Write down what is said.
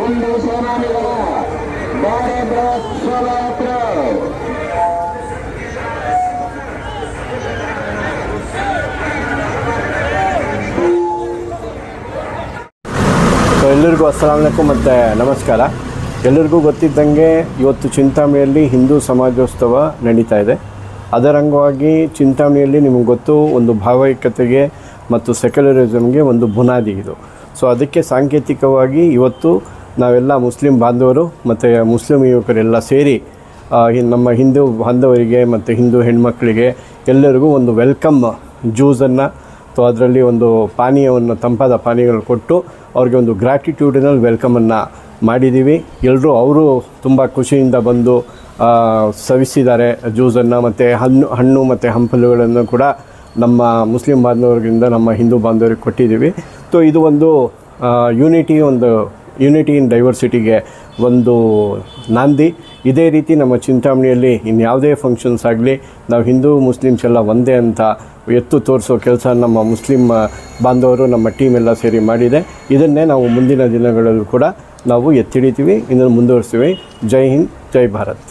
ಒಂದು ಸೇನಾನಿಗಳ ಭಾರತ ಶೋಭಾಯಾತ್ರೆ. ಎಲ್ಲರಿಗೂ ಅಸ್ಸಲಾಮು ಅಲೈಕುಂ ಮತ್ತು ನಮಸ್ಕಾರ. ಎಲ್ಲರಿಗೂ ಗೊತ್ತಿದ್ದಂಗೆ ಇವತ್ತು ಚಿಂತಾಮಣಿಯಲ್ಲಿ ಹಿಂದೂ ಸಮಾಜೋತ್ಸವ ನಡೀತಾ ಇದೆ. ಅದರ ಅಂಗವಾಗಿ ಚಿಂತಾಮಣಿಯಲ್ಲಿ ನಿಮಗೆ ಗೊತ್ತು, ಒಂದು ಭಾವೈಕ್ಯತೆಗೆ ಮತ್ತು ಸೆಕ್ಯುಲರಿಸಮ್ಗೆ ಒಂದು ಬುನಾದಿ ಇದು. ಸೊ ಅದಕ್ಕೆ ಸಾಂಕೇತಿಕವಾಗಿ ಇವತ್ತು ನಾವೆಲ್ಲ ಮುಸ್ಲಿಂ ಬಾಂಧವರು ಮತ್ತು ಮುಸ್ಲಿಂ ಯುವಕರೆಲ್ಲ ಸೇರಿ ನಮ್ಮ ಹಿಂದೂ ಬಾಂಧವರಿಗೆ ಮತ್ತು ಹಿಂದೂ ಹೆಣ್ಮಕ್ಳಿಗೆ ಎಲ್ಲರಿಗೂ ಒಂದು ವೆಲ್ಕಮ್ ಜ್ಯೂಸನ್ನು ಅಥವಾ ಅದರಲ್ಲಿ ಒಂದು ಪಾನೀಯವನ್ನು, ತಂಪಾದ ಪಾನೀಯಗಳು ಕೊಟ್ಟು ಅವ್ರಿಗೆ ಒಂದು ಗ್ರ್ಯಾಟಿಟ್ಯೂಡಿನಲ್ ವೆಲ್ಕಮನ್ನು ಮಾಡಿದ್ದೀವಿ. ಎಲ್ಲರೂ ಅವರು ತುಂಬ ಖುಷಿಯಿಂದ ಬಂದು ಸವಿಸಿದ್ದಾರೆ ಜ್ಯೂಸನ್ನು. ಮತ್ತು ಹಣ್ಣು ಮತ್ತು ಹಂಪಲುಗಳನ್ನು ಕೂಡ ನಮ್ಮ ಮುಸ್ಲಿಂ ಬಾಂಧವರಿಂದ ನಮ್ಮ ಹಿಂದೂ ಬಾಂಧವರಿಗೆ ಕೊಟ್ಟಿದ್ದೀವಿ. ಸೊ ಇದು ಒಂದು ಯೂನಿಟಿ ಇನ್ ಡೈವರ್ಸಿಟಿಗೆ ಒಂದು ನಾಂದಿ. ಇದೇ ರೀತಿ ನಮ್ಮ ಚಿಂತಾಮಣಿಯಲ್ಲಿ ಇನ್ಯಾವುದೇ ಫಂಕ್ಷನ್ಸ್ ಆಗಲಿ ನಾವು ಹಿಂದೂ ಮುಸ್ಲಿಮ್ಸ್ ಎಲ್ಲ ಒಂದೇ ಅಂತ ಎತ್ತು ತೋರಿಸೋ ಕೆಲಸ ನಮ್ಮ ಮುಸ್ಲಿಂ ಬಾಂಧವರು, ನಮ್ಮ ಟೀಮ್ ಎಲ್ಲ ಸೇರಿ ಮಾಡಿದೆ. ಇದನ್ನೇ ನಾವು ಮುಂದಿನ ದಿನಗಳಲ್ಲೂ ಕೂಡ ನಾವು ಎತ್ತಿಡಿತೀವಿ, ಇದನ್ನು ಮುಂದುವರಿಸ್ತೀವಿ. ಜೈ ಹಿಂದ್, ಜೈ ಭಾರತ್.